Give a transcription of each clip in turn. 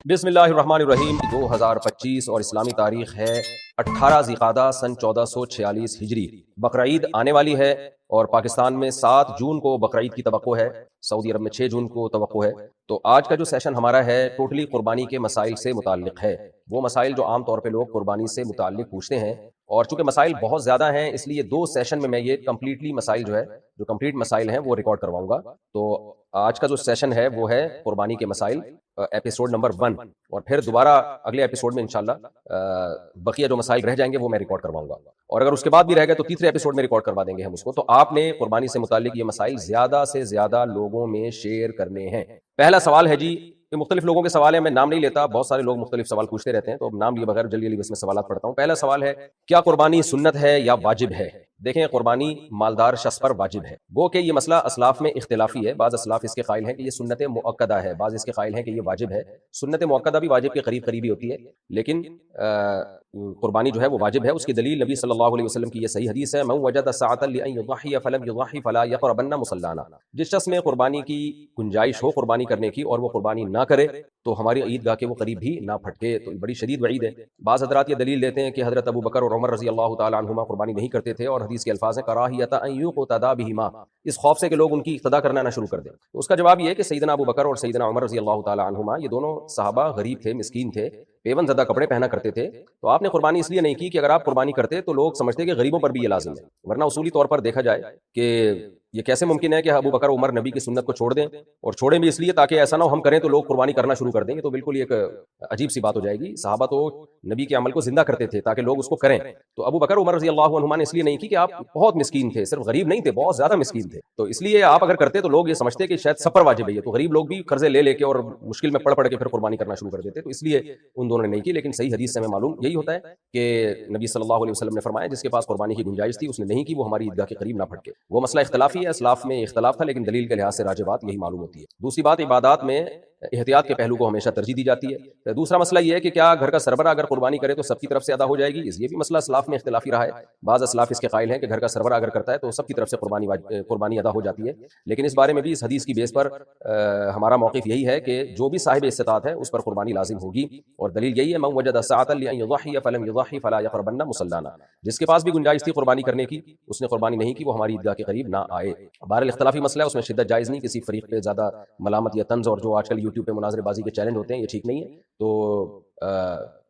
بسم اللہ الرحمن الرحیم 2025 اور اسلامی تاریخ ہے 18 ذی-القعدہ سن 1446 ہجری۔ بقرعید آنے والی ہے اور پاکستان میں 7 جون کو بقرعید کی توقع ہے، سعودی عرب میں 6 جون کو توقع ہے۔ تو آج کا جو سیشن ہمارا ہے ٹوٹلی قربانی کے مسائل سے متعلق ہے، وہ مسائل جو عام طور پہ لوگ قربانی سے متعلق پوچھتے ہیں، اور چونکہ مسائل بہت زیادہ ہیں اس لیے 2 سیشن میں یہ کمپلیٹلی مسائل جو کمپلیٹ مسائل ہیں وہ ریکارڈ کرواؤں گا۔ تو آج کا جو سیشن ہے وہ ہے قربانی کے مسائل، ایپیسوڈ نمبر 1، اور پھر دوبارہ اگلے ایپیسوڈ میں انشاءاللہ بقیہ جو مسائل رہ جائیں گے وہ میں ریکارڈ کرواؤں گا، اور اگر اس کے بعد بھی رہ گئے تو تیسرے ایپیسوڈ میں ریکارڈ کروا دیں گے ہم اس کو۔ تو آپ نے قربانی سے متعلق یہ مسائل زیادہ سے زیادہ لوگوں میں شیئر کرنے ہیں۔ پہلا سوال ہے جی، یہ مختلف لوگوں کے سوال ہیں، میں نام نہیں لیتا، بہت سارے لوگ مختلف سوال پوچھتے رہتے ہیں، تو نام لیے بغیر جلدی جلدی بس میں سوالات پڑھتا ہوں۔ پہلا سوال ہے، کیا قربانی سنت ہے یا واجب ہے؟ دیکھیں، قربانی مالدار شخص پر واجب ہے، گو کہ یہ مسئلہ اسلاف میں اختلافی ہے۔ بعض اسلاف اس کے قائل ہیں کہ یہ سنت مؤکدہ ہے، بعض اس کے قائل ہیں کہ یہ واجب ہے۔ سنت مؤکدہ بھی واجب کے قریب قریبی ہوتی ہے، لیکن قربانی جو ہے وہ واجب ہے۔ اس کی دلیل نبی صلی اللہ علیہ وسلم کی یہ صحیح حدیث ہے، من وجد ساعۃ لأن یضحی فلم یضحی فلا یقربن مصلانا۔ جس شخص میں قربانی کی گنجائش ہو قربانی کرنے کی اور وہ قربانی نہ کرے تو ہماری عیدگاہ کے وہ قریب بھی نہ پھٹکے، تو بڑی شدید وعید ہے۔ بعض حضرات یہ دلیل دیتے ہیں کہ حضرت ابو بکر اور عمر رضی اللہ تعالی عنہما قربانی نہیں کرتے تھے، اور حدیث کے الفاظ ہیں کراہیۃ ان یقتدی بہما، اس خوف سے کہ لوگ ان کی اقتدا کرنا نہ شروع کر دیں۔ تو اس کا جواب یہ ہے کہ سیدنا ابو بکر اور سیدنا عمر رضی اللہ تعالی عنہما یہ دونوں صحابہ غریب تھے، مسکین تھے، پیون زدہ کپڑے پہنا کرتے تھے، تو آپ نے قربانی اس لیے نہیں کی کہ اگر آپ قربانی کرتے تو لوگ سمجھتے کہ غریبوں پر بھی یہ لازم ہے، ورنہ اصولی طور پر دیکھا جائے کہ یہ کیسے ممکن ہے کہ ابو بکر عمر نبی کی سنت کو چھوڑ دیں، اور چھوڑیں بھی اس لیے تاکہ ایسا نہ ہو ہم کریں تو لوگ قربانی کرنا شروع کر دیں گے، تو بالکل ایک عجیب سی بات ہو جائے گی۔ صحابہ تو نبی کے عمل کو زندہ کرتے تھے تاکہ لوگ اس کو کریں، تو ابو بکر عمر رضی اللہ عنہما نے اس لیے نہیں کی کہ آپ بہت مسکین تھے، صرف غریب نہیں تھے، بہت زیادہ مسکین تھے، تو اس لیے آپ اگر کرتے تو لوگ یہ سمجھتے کہ شاید سب پر واجب ہے یہ، تو غریب لوگ بھی قرضے لے کے اور مشکل میں پڑ کے پھر قربانی کرنا شروع کر دیتے، تو اس لیے ان دونوں نے نہیں کی۔ لیکن صحیح حدیث سے ہمیں معلوم یہی ہوتا ہے کہ نبی صلی اللہ علیہ وسلم نے فرمایا جس کے پاس قربانی کی گنجائش تھی اس نے نہیں کی، وہ ہماری عیدگاہ کے قریب نہ پھٹکے۔ وہ مسئلہ اختلافی ہے، اسلاف میں اختلاف تھا، لیکن دلیل کے لحاظ سے راجح بات یہی معلوم ہوتی ہے۔ دوسری بات، عبادات میں احتیاط کے پہلو کو ہمیشہ ترجیح دی جاتی ہے۔ دوسرا مسئلہ یہ ہے کہ کیا گھر کا سربراہ اگر قربانی کرے تو سب کی طرف سے ادا ہو جائے گی؟ یہ بھی مسئلہ اسلاف میں اختلافی رہا ہے۔ بعض اسلاف اس کے قائل ہیں کہ گھر کا سربراہ اگر کرتا ہے تو سب کی طرف سے قربانی ادا ہو جاتی ہے، لیکن اس بارے میں بھی اس حدیث کی بیس پر ہمارا موقف یہی ہے کہ جو بھی صاحب استطاعت ہے اس پر قربانی لازم ہوگی، اور دلیل یہی ہے من وجد ساعۃ لأن یضحی فلم یضحی فلا یقربن مصلانا، جس کے پاس بھی گنجائش تھی قربانی کرنے کی اس نے قربانی نہیں کی، وہ ہماری عیدگاہ کے قریب نہ آئے۔ بہرحال اختلافی مسئلہ ہے، اس میں شدت جائز نہیں، کسی فریق پہ زیادہ ملامت یا طنز اور جو آج کل یوٹیوب پہ مناظرے بازی کے چیلنج ہوتے ہیں یہ ٹھیک نہیں ہے۔ تو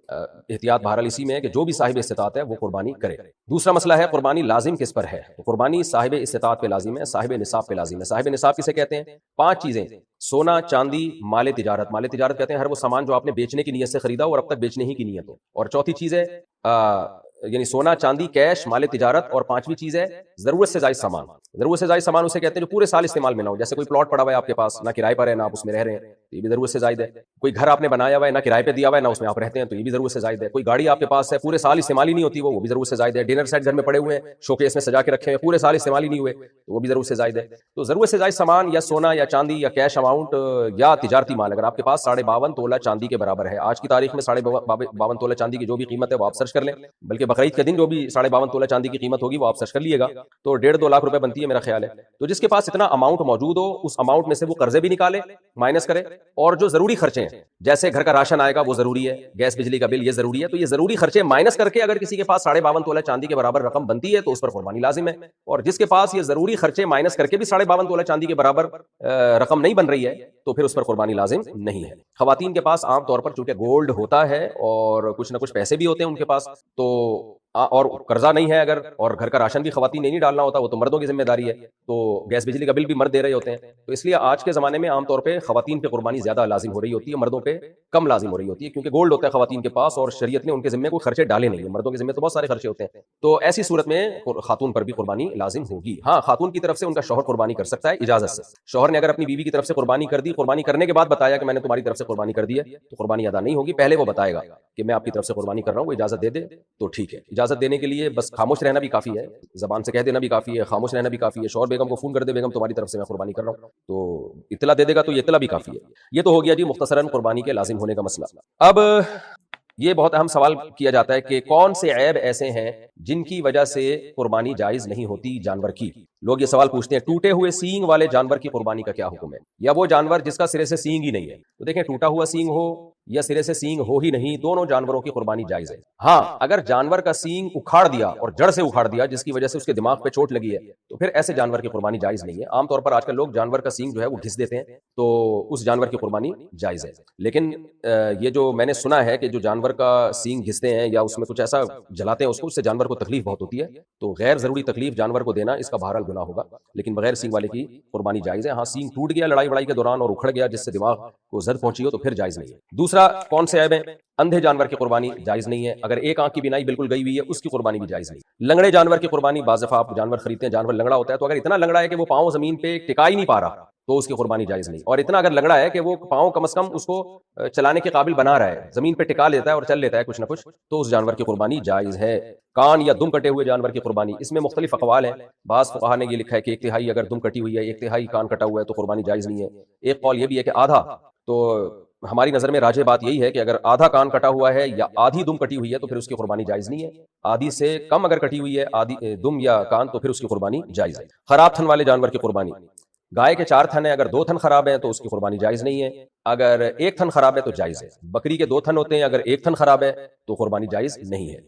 احتیاط بہرحال اسی میں ہے کہ جو بھی صاحب استطاعت ہے وہ قربانی کرے۔ دوسرا مسئلہ ہے قربانی لازم کس پر ہے؟ تو قربانی صاحب استطاعت پہ لازم ہے، صاحب نصاب پہ لازم ہے۔ صاحب نصاب کسے کہتے ہیں؟ 5 چیزیں: سونا، چاندی، مال تجارت۔ مال تجارت کہتے ہیں ہر وہ سامان جو آپ نے بیچنے کی نیت سے خریدا اور اب تک بیچنے ہی کی نیت ہو۔ اور چوتھی چیز ہے یعنی سونا، چاندی، کیش، مال تجارت، اور 5ویں چیز ہے ضرورت سے زائد سامان۔ ضرورت سے زائد سامان اسے کہتے ہیں جو پورے سال استعمال میں نہ ہو، جیسے کوئی پلاٹ پڑا ہوا ہے آپ کے پاس، نہ کرائے پر ہے نہ آپ اس میں رہ رہے ہیں، یہ بھی ضرورت سے زائد ہے۔ کوئی گھر آپ نے بنایا ہوا ہے، نہ کرائے پہ دیا ہوا ہے نہ اس میں آپ رہتے ہیں، تو یہ بھی ضرورت سے زائد ہے۔ کوئی گاڑی آپ کے پاس ہے، پورے سال استعمال ہی نہیں ہوتی، وہ بھی ضرورت سے زائد ہے۔ ڈنر سیٹ گھر میں پڑے ہوئے ہیں، شو کیس میں سجا کے رکھے ہیں، پورے سال استعمال ہی نہیں ہوئے، تو وہ بھی ضرورت سے زائد ہے۔ تو ضرورت سے زائد سامان یا سونا یا چاندی یا کیش اماؤنٹ یا تجارتی مال اگر آپ کے پاس 52.5 تولہ چاندی کے برابر ہے، آج کی تاریخ میں 52.5 تولہ چاندی کی جو بھی قیمت ہے وہ آپ سرچ کر لیں، بلکہ بقرعید کے دن جو بھی 52.5 تولہ چاندی کی قیمت ہوگی وہ آپ سرچ کر لیے گا، تو 1.5-2 لاکھ روپے بنتی ہے میرا خیال ہے۔ تو جس کے پاس اتنا اماؤنٹ موجود ہو اس اماؤنٹ میں سے وہ قرضے بھی نکالے، مائنس کرے، اور جو ضروری خرچے ہیں جیسے گھر کا راشن آئے گا وہ ضروری ہے، گیس بجلی کا بل یہ ضروری ہے، تو یہ ضروری خرچے مائنس کر کے اگر کسی کے پاس 52.5 تولہ چاندی کے برابر رقم بنتی ہے تو اس پر قربانی لازم ہے، اور جس کے پاس یہ ضروری خرچے مائنس کر کے بھی 52.5 تولہ چاندی کے برابر رقم نہیں بن رہی ہے تو پھر اس پر قربانی لازم نہیں ہے۔ خواتین کے پاس عام طور پر چونکہ گولڈ ہوتا ہے اور کچھ نہ کچھ پیسے بھی ہوتے ہیں ان کے پاس، تو اور قرضہ نہیں ہے اگر، اور گھر کا راشن بھی خواتین نے نہیں ڈالنا ہوتا، وہ تو مردوں کی ذمہ داری ہے، تو گیس بجلی کا بل بھی مرد دے رہے ہوتے ہیں، تو اس لیے آج کے زمانے میں عام طور پہ خواتین پہ قربانی زیادہ لازم ہو رہی ہوتی ہے، مردوں پہ کم لازم ہو رہی ہوتی ہے، کیونکہ گولڈ ہوتا ہے خواتین کے پاس اور شریعت نے ان کے ذمہ کوئی خرچے ڈالے نہیں ہیں، مردوں کے ذمہ تو بہت سارے خرچے ہوتے ہیں، تو ایسی صورت میں خاتون پر بھی قربانی لازم ہوگی۔ ہاں، خاتون کی طرف سے ان کا شوہر قربانی کر سکتا ہے اجازت سے، شوہر نے اگر اپنی بیوی کی طرف سے قربانی کر دی، قربانی کرنے کے بعد بتایا کہ میں نے تمہاری طرف سے قربانی کر دی ہے، تو قربانی ادا نہیں ہوگی، پہلے وہ بتائے گا کہ میں آپ کی طرف سے قربانی کر رہا ہوں، وہ اجازت دے دے تو ٹھیک ہے۔ اجازت دینے کے لیے بس خاموش رہنا بھی کافی ہے، زبان سے کہہ دینا بھی کافی ہے، خاموش رہنا بھی کافی ہے، شوہر بیگم کو فون کر دے بیگم تمہاری طرف سے میں قربانی کر رہا ہوں، تو اطلاع دے دے گا تو یہ اطلاع بھی کافی ہے۔ یہ تو ہو گیا جی مختصراً قربانی کے لازم ہونے کا مسئلہ۔ اب یہ بہت اہم سوال کیا جاتا ہے کہ کون سے عیب ایسے ہیں جن کی وجہ سے قربانی جائز نہیں ہوتی جانور کی۔ لوگ یہ سوال پوچھتے ہیں ٹوٹے ہوئے سینگ والے جانور کی قربانی کا کیا حکم ہے، یا وہ جانور جس کا سرے سے سینگ ہی نہیں ہے۔ تو دیکھیں، ٹوٹا ہوا سینگ ہو یا سرے سے سینگ ہو ہی نہیں، دونوں جانوروں کی قربانی جائز ہے۔ ہاں اگر جانور کا سینگ اکھاڑ دیا اور جڑ سے اکھاڑ دیا جس کی وجہ سے اس کے دماغ پہ چوٹ لگی ہے تو پھر ایسے جانور کی قربانی جائز نہیں ہے۔ عام طور پر آج کل لوگ جانور کا سینگ جو ہے وہ گھس دیتے ہیں تو اس جانور کی قربانی جائز ہے، لیکن یہ جو میں نے سنا ہے کہ جو جانور کا سینگ گھستے ہیں یا اس میں کچھ ایسا جلاتے ہیں اس سے جانور کو تکلیف بہت ہوتی ہے، تو غیر ضروری تکلیف جانور کو دینا اس کا بہرحال گناہ ہوگا، لیکن بغیر سینگ والے کی قربانی جائز ہے۔ ہاں سینگ ٹوٹ گیا لڑائی وڑائی کے دوران اور اکھڑ گیا جس سے دماغ کو زد پہنچی ہو تو پھر جائز نہیں ہے۔ دوسرا کون سے عیب ہیں؟ اندھے جانور کی قربانی جائز نہیں ہے، اگر ایک آنکھ کی بینائی بالکل گئی ہوئی ہے اس کی قربانی بھی جائز نہیں۔ لنگڑے جانور کی قربانی، بعض دفعہ آپ جانور خریدتے ہیں جانور لنگڑا ہوتا ہے تو اگر اتنا لنگڑا ہے کہ وہ پاؤں زمین پہ ٹکا ہی نہیں پا رہا تو اس کی قربانی جائز نہیں، اور اتنا اگر لنگڑا ہے کہ وہ پاؤں کم از کم اس کو چلانے کے قابل بنا رہا ہے، زمین پہ ٹکا لیتا ہے اور چل لیتا ہے کچھ نہ کچھ، تو اس جانور کی قربانی جائز ہے۔ کان یا دم کٹے ہوئے جانور کی قربانی، اس میں مختلف اقوال ہیں، بعض فقہاء نے یہ لکھا ہے کہ ایک تہائی اگر دم کٹی ہوئی ہے، ایک تہائی کان کٹا ہوا ہے تو قربانی جائز نہیں ہے، ایک قول یہ بھی ہے کہ آدھا، تو ہماری نظر میں راجح بات یہی ہے کہ اگر آدھا کان کٹا ہوا ہے یا آدھی دم کٹی ہوئی ہے تو پھر اس کی قربانی جائز نہیں ہے، آدھی سے کم اگر کٹی ہوئی ہے آدھی دم یا کان تو پھر اس کی قربانی جائز ہے۔ خراب تھن والے جانور کی قربانی، گائے کے 4 تھن ہیں، اگر 2 تھن خراب ہیں تو اس کی قربانی جائز نہیں ہے، اگر 1 تھن خراب ہے تو جائز ہے۔ بکری کے 2 تھن ہوتے ہیں، اگر 1 تھن خراب ہے تو قربانی جائز نہیں ہے۔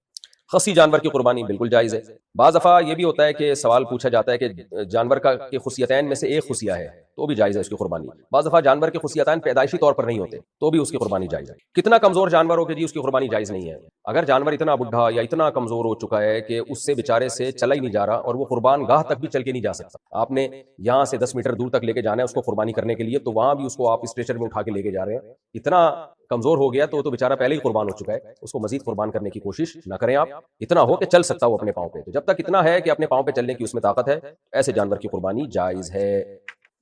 خصی جانور کی قربانی بالکل جائز ہے۔ بعض دفعہ یہ بھی ہوتا ہے کہ سوال پوچھا جاتا ہے کہ جانور کا کے خصیتین میں سے ایک خصیہ ہے تو بھی جائز ہے اس کی قربانی، بعض دفعہ جانور کے خصیتین پیدائشی طور پر نہیں ہوتے تو بھی اس کی قربانی جائز ہے۔ کتنا کمزور جانور ہو کہ جی اس کی قربانی جائز نہیں ہے، اگر جانور اتنا بڈھا یا اتنا کمزور ہو چکا ہے کہ اس سے بیچارے سے چلا ہی نہیں جا رہا اور وہ قربان گاہ تک بھی چل کے نہیں جا سکتا، آپ نے یہاں سے 10 میٹر دور تک لے کے جانا ہے اس کو قربانی کرنے کے لیے، تو وہاں بھی اس کو آپ اسٹریچر میں اٹھا کے لے کے جا رہے ہیں، اتنا کمزور ہو گیا تو بیچارہ پہلے ہی قربان ہو چکا ہے، اس کو مزید قربان کرنے کی کوشش نہ کریں آپ، اتنا ہو کہ چل سکتا ہو اپنے پاؤں پہ، تو جب تک اتنا ہے کہ اپنے پاؤں پہ چلنے کی اس میں طاقت ہے ایسے جانور کی قربانی جائز ہے۔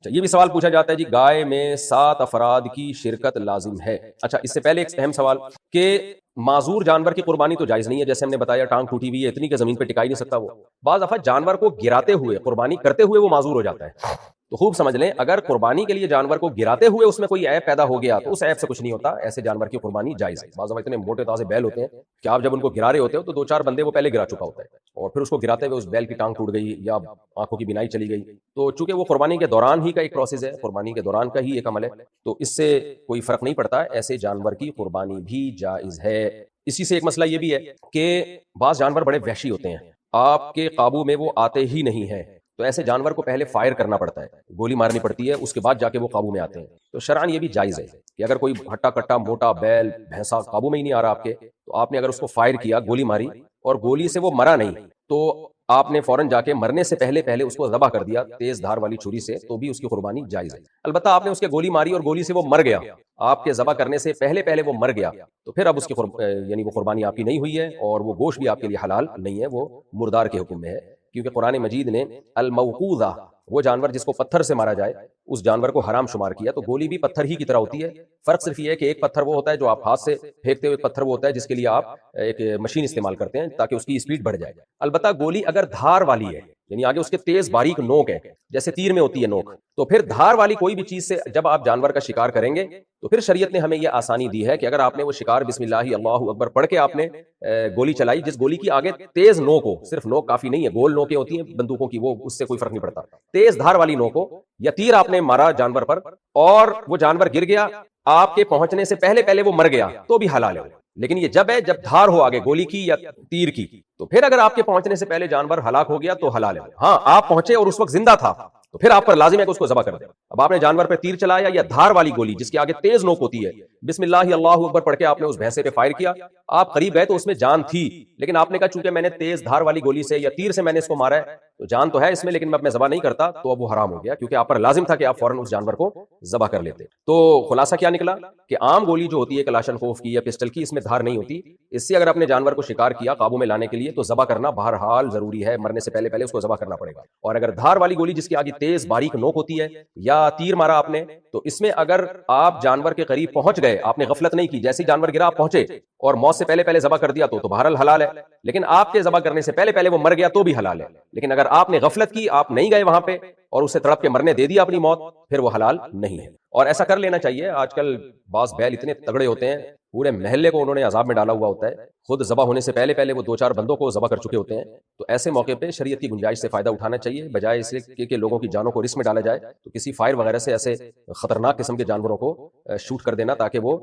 یہ بھی سوال پوچھا جاتا ہے جی گائے میں 7 افراد کی شرکت لازم ہے؟ اچھا اس سے پہلے ایک اہم سوال کہ معذور جانور کی قربانی تو جائز نہیں ہے، جیسے ہم نے بتایا ٹانگ ٹوٹی ہوئی ہے اتنی کہ زمین پہ ٹکا ہی نہیں سکتا وہ، بعض دفعہ جانور کو گراتے ہوئے قربانی کرتے ہوئے وہ معذور ہو جاتا ہے، تو خوب سمجھ لیں اگر قربانی کے لیے جانور کو گراتے ہوئے اس میں کوئی عیب پیدا ہو گیا تو اس عیب سے کچھ نہیں ہوتا، ایسے جانور کی قربانی جائز ہے۔ بعض دفعہ اتنے موٹے تازے بیل ہوتے ہیں کہ آپ جب ان کو گرا رہے ہوتے ہو تو 2-4 بندے وہ پہلے گرا چکا ہوتا ہے اور پھر اس کو گراتے ہوئے اس بیل کی ٹانگ ٹوٹ گئی یا آنکھوں کی بینائی چلی گئی، تو چونکہ وہ قربانی کے دوران ہی کا ایک پروسیس ہے، قربانی کے دوران کا ہی ایک عمل ہے، تو اس سے کوئی فرق نہیں پڑتا، ایسے جانور کی قربانی بھی جائز ہے۔ اسی سے ایک مسئلہ یہ بھی ہے کہ بعض جانور بڑے وحشی ہوتے ہیں، آپ کے قابو میں وہ آتے ہی نہیں ہیں، تو ایسے جانور کو پہلے فائر کرنا پڑتا ہے، گولی مارنی پڑتی ہے، اس کے بعد جا کے وہ قابو میں آتے ہیں، تو شرعاً یہ بھی جائز ہے کہ اگر کوئی ہٹا کٹا موٹا بیل بھینسا قابو میں ہی نہیں آ رہا آپ کے، تو آپ نے اگر اس کو فائر کیا، گولی ماری اور گولی سے وہ مرا نہیں تو آپ نے فوراً جا کے مرنے سے پہلے اس کو ذبح کر دیا تیز دھار والی چھری سے، تو بھی اس کی قربانی جائز ہے۔ البتہ آپ نے اس کے گولی ماری اور گولی سے وہ مر گیا، آپ کے ذبح کرنے سے پہلے وہ مر گیا، تو پھر اب اس کی یعنی وہ قربانی آپ کی نہیں ہوئی ہے اور وہ گوشت بھی آپ کے لیے حلال نہیں ہے، وہ مردار کے حکم میں ہے، کیونکہ قرآن مجید نے الموقوذہ وہ جانور جس کو پتھر سے مارا جائے اس جانور کو حرام شمار کیا، تو گولی بھی پتھر ہی کی طرح ہوتی ہے، فرق صرف یہ ہے کہ ایک پتھر وہ ہوتا ہے جو آپ ہاتھ سے پھینکتے ہوئے، پتھر وہ ہوتا ہے جس کے لیے آپ ایک مشین استعمال کرتے ہیں تاکہ اس کی اسپیڈ بڑھ جائے۔ البتہ گولی اگر دھار والی ہے یعنی آگے اس کے تیز باریک نوک ہے جیسے تیر میں ہوتی ہے نوک، تو پھر دھار والی کوئی بھی چیز سے جب آپ جانور کا شکار کریں گے تو پھر شریعت نے ہمیں یہ آسانی دی ہے کہ اگر آپ نے وہ شکار بسم اللہ اللہ اکبر پڑھ کے آپ نے گولی چلائی، جس گولی کی آگے تیز نوک ہو، صرف نوک کافی نہیں ہے، گول نوکیں ہوتی ہیں بندوقوں کی، وہ اس سے کوئی فرق نہیں پڑتا، تیز دھار والی نوک ہو یا تیر آپ نے مارا جانور پر اور وہ جانور گر گیا، آپ کے پہنچنے سے پہلے وہ مر گیا تو بھی حلال ہے، لیکن یہ جب ہے جب دھار ہو آگے گولی کی یا تیر کی، تو پھر اگر آپ کے پہنچنے سے پہلے جانور ہلاک ہو گیا تو حلال ہے۔ ہاں آپ پہنچے اور اس وقت زندہ تھا تو پھر آپ پر لازم ہے کہ اس کو ذبح کر دیں۔ اب آپ نے جانور پہ تیر چلایا یا دھار والی گولی جس کے آگے تیز نوک ہوتی ہے، بسم اللہ اللہ اکبر پڑھ کے آپ نے اس بھینسے پہ فائر کیا، آپ قریب گئے تو اس میں جان تھی، لیکن آپ نے کہا چونکہ میں نے تیز دھار والی گولی سے یا تیر سے میں نے اس کو مارا ہے تو جان تو ہے اس میں لیکن میں ذبح نہیں کرتا، تو اب وہ حرام ہو گیا کیونکہ آپ پر لازم تھا کہ آپ فوراً اس جانور کو ذبح کر لیتے۔ تو خلاصہ کیا نکلا کہ عام گولی جو ہوتی ہے کلاشن کوف کی یا پسٹل کی، اس میں دھار نہیں ہوتی، اس سے اگر اپنے جانور کو شکار کیا قابو میں لانے کے لیے تو ذبح کرنا بہرحال ضروری ہے، مرنے سے پہلے اس کو ذبح کرنا پڑے گا۔ اور اگر دھار والی گولی جس کی آگے تیز باریک نوک ہوتی ہے یا تیر مارا آپ نے، تو اس میں اگر آپ جانور کے قریب پہنچ گئے، آپ نے غفلت نہیں کی، جیسے جانور گرا آپ پہنچے اور موت سے پہلے ذبح کر دیا تو بہرحال حلال ہے، لیکن آپ کے ذبح کرنے سے پہلے وہ مر گیا تو بھی حلال ہے، لیکن اگر آپ نے غفلت کی، آپ نہیں گئے وہاں پہ اور اسے تڑپ کے مرنے دے دیا اپنی موت، پھر وہ حلال نہیں ہے۔ اور ایسا کر لینا چاہیے، آج کل بعض بیل اتنے تگڑے ہوتے ہیں پورے محلے کو انہوں نے عذاب میں ڈالا ہوا ہوتا ہے، خود ذبح ہونے سے پہلے پہلے وہ 2-4 بندوں کو ذبح کر چکے ہوتے ہیں. تو ایسے موقع پہ شریعت کی گنجائش سے فائدہ اٹھانا چاہیے، بجائے اس کہ لوگوں کی جانوں کو رسک میں ڈالا جائے. تو کسی فائر وغیرہ سے ایسے خطرناک قسم کے جانوروں کو شوٹ کر دینا تاکہ وہ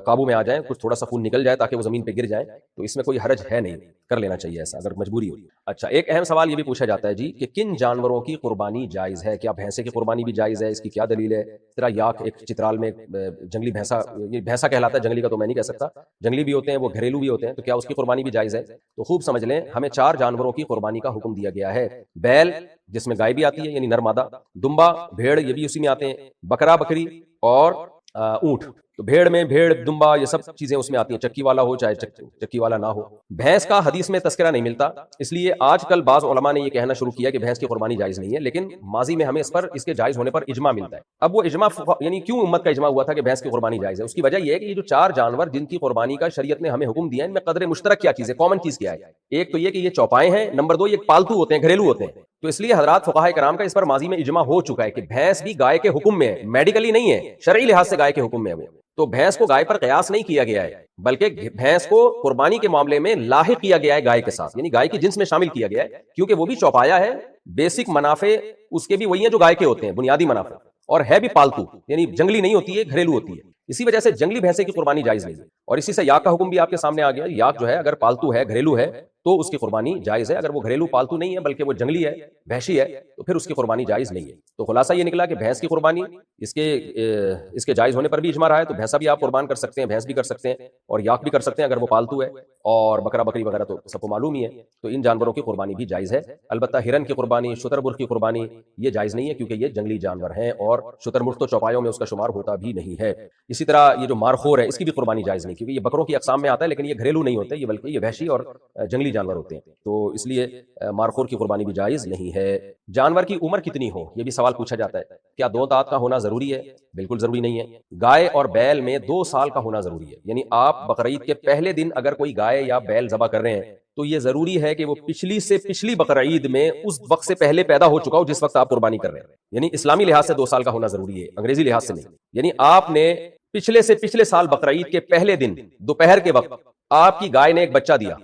قابو میں آ جائیں، کچھ تھوڑا سا خون نکل جائے تاکہ وہ زمین پہ گر جائیں، تو اس میں کوئی حرج ہے نہیں، کر لینا چاہیے ایسا اگر مجبوری ہو. اچھا، ایک اہم سوال یہ بھی پوچھا جاتا ہے جی کہ کن جانوروں کی قربانی جائز ہے؟ کیا بھینسے کی قربانی بھی جائز ہے؟ اس کی کیا دلیل ہے؟ طرح یاک ایک چترال میں جنگلی بھینسا، یہ بھینسا کہلاتا ہے، جنگلی کا تو میں نہیں کہہ سکتا، جنگلی بھی ہوتے ہیں وہ، گھریلو بھی ہوتے ہیں، تو کیا اس کی قربانی بھی جائز ہے؟ تو خوب سمجھ لیں، ہمیں 4 جانوروں کی قربانی کا حکم دیا گیا ہے. بیل جس میں گائے بھی آتی ہے یعنی نر مادہ، دمبا بھیڑ یہ بھی اسی میں آتے ہیں، بکرا بکری اور اونٹ. تو بھیڑ میں بھیڑ دمبا یہ سب چیزیں اس میں آتی ہیں، چکی والا ہو چاہے چکی والا نہ ہو. بھینس کا حدیث میں تذکرہ نہیں ملتا، اس لیے آج کل بعض علماء نے یہ کہنا شروع کیا کہ بھینس کی قربانی جائز نہیں ہے، لیکن ماضی میں ہمیں اس کے جائز ہونے پر اجماع ملتا ہے. اب وہ اجماع یعنی کیوں امت کا اجماع ہوا تھا کہ بھینس کی قربانی جائز ہے؟ اس کی وجہ یہ ہے کہ یہ جو 4 جانور جن کی قربانی کا شریعت نے ہمیں حکم دیا ہے، ان میں قدر مشترک کیا چیز ہے، کامن چیز کیا ہے؟ ایک تو یہ کہ یہ چوپائے ہیں، نمبر 2 یہ پالتو ہوتے ہیں، گھریلو ہوتے ہیں. تو اس لیے حضرات فقہائے کرام کا اس پر ماضی میں اجماع ہو چکا ہے کہ بھینس بھی گائے کے حکم میں ہے، میڈیکلی نہیں ہے، شرعی لحاظ سے گائے کے حکم میں ہے. وہ تو بھینس کو گائے پر قیاس نہیں کیا گیا ہے، بلکہ بھینس کو قربانی کے معاملے میں لاحق کیا گیا ہے گائے کے ساتھ، یعنی گائے کی جنس میں شامل کیا گیا ہے، کیونکہ وہ بھی چوپایا ہے، بیسک منافع اس کے بھی وہی ہیں جو گائے کے ہوتے ہیں، بنیادی منافع، اور ہے بھی پالتو، یعنی جنگلی نہیں ہوتی ہے، گھریلو ہوتی ہے. اسی وجہ سے جنگلی بھینسے کی قربانی جائز نہیں ہے. اور اسی سے یاک کا حکم بھی آپ کے سامنے آ گیا. یاک جو ہے اگر پالتو ہے، گھریلو ہے، تو اس کی قربانی جائز ہے. اگر وہ گھریلو پالتو نہیں ہے بلکہ وہ جنگلی ہے، وحشی ہے، تو پھر اس کی قربانی جائز نہیں ہے. تو خلاصہ یہ نکلا کہ بھینس کی قربانی اس کے جائز ہونے پر بھی اجماع رہا ہے. تو بھینسا بھی آپ قربان کر سکتے ہیں، بھینس بھی کر سکتے ہیں، اور یاک بھی کر سکتے ہیں اگر وہ پالتو ہے، اور بکرا بکری وغیرہ تو سب کو معلوم ہی ہے. تو ان جانوروں کی قربانی بھی جائز ہے. البتہ ہرن کی قربانی، شتر مرغ کی قربانی یہ جائز نہیں ہے، کیونکہ یہ جنگلی جانور ہیں، اور شتر مرغ تو چوپایوں میں اس کا شمار ہوتا بھی نہیں ہے. اسی طرح یہ جو مارخور ہے، اس کی بھی قربانی جائز نہیں، کیونکہ یہ بکروں کی اقسام میں آتا ہے، لیکن یہ گھریلو نہیں ہوتے، یہ بلکہ یہ وحشی اور جنگلی جانور ہوتے ہیں. تو اس لیے مارخور کی قربانی بھی جائز نہیں ہے. جانور کی عمر کتنی ہو، یہ بھی سوال پوچھا جاتا ہے. کیا 2 دانت کا ہونا ضروری ہے؟ بالکل ضروری نہیں ہے. گائے اور بیل میں 2 سال کا ہونا ضروری ہے. یعنی آپ بقرعید کے پہلے دن اگر کوئی گائے یا بیل ذبح کر رہے ہیں تو یہ ضروری ہے کہ وہ پچھلی سے پچھلی بقرعید میں اس وقت سے پہلے پیدا ہو چکا ہو جس وقت آپ قربانی کر رہے ہیں. یعنی اسلامی لحاظ سے 2 سال کا ہونا ضروری ہے، انگریزی لحاظ سے نہیں. یعنی آپ نے پچھلے سے پچھلے سال بقرعید کے پہلے دن دوپہر کے وقت آپ کی گائے نے ایک بچہ دیا،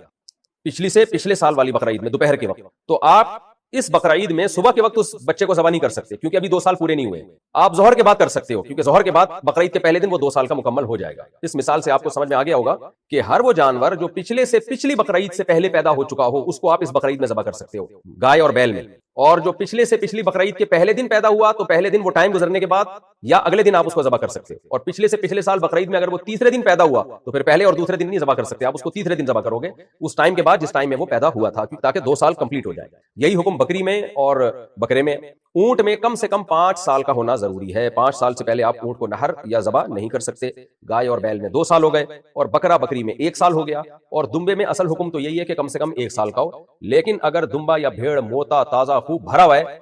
پچھلی سے پچھلے سال والی بقرعید میں دوپہر کے وقت، تو آپ اس بقرعید میں صبح کے وقت اس بچے کو ذبح نہیں کر سکتے، کیونکہ ابھی 2 سال پورے نہیں ہوئے. آپ ظہر کے بعد کر سکتے ہو، کیونکہ ظہر کے بعد بقرعید کے پہلے دن وہ 2 سال کا مکمل ہو جائے گا. اس مثال سے آپ کو سمجھ میں آ گیا ہوگا کہ ہر وہ جانور جو پچھلے سے پچھلی بقرعید سے پہلے پیدا ہو چکا ہو اس کو آپ اس بقرعید میں ذبح کر سکتے ہو، گائے اور بیل میں. اور جو پچھلے سے پچھلی بقرعید کے پہلے دن پیدا ہوا تو پہلے دن وہ ٹائم گزرنے کے بعد یا اگلے دن آپ اس کو ذبح کر سکتے ہو. اور پچھلے سے پچھلے سال بقرعید میں اگر وہ تیسرے دن پیدا ہوا تو پھر پہلے اور دوسرے دن نہیں ذبح کر سکتے، آپ اس کو تیسرے دن ذبح کرو گے اس ٹائم کے بعد جس ٹائم میں وہ پیدا ہوا تھا، تاکہ 2 سال کمپلیٹ ہو جائے. یہی حکم بکری میں اور بکرے میں. اونٹ میں کم سے کم 5 سال کا ہونا ضروری ہے. 5 سال سے پہلے آپ اونٹ کو نہر یا ذبح نہیں کر سکتے. گائے اور بیل میں 2 سال ہو گئے، اور بکرا بکری میں 1 سال ہو گیا. اور دمبے میں اصل حکم تو یہی ہے کہ کم سے کم 1 سال کا ہو. لیکن اگر دمبا یا بھیڑ موتا تازہ خوب بھرا ہوا ہے،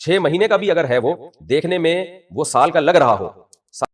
6 مہینے کا بھی اگر ہے، وہ دیکھنے میں وہ سال کا لگ رہا ہو،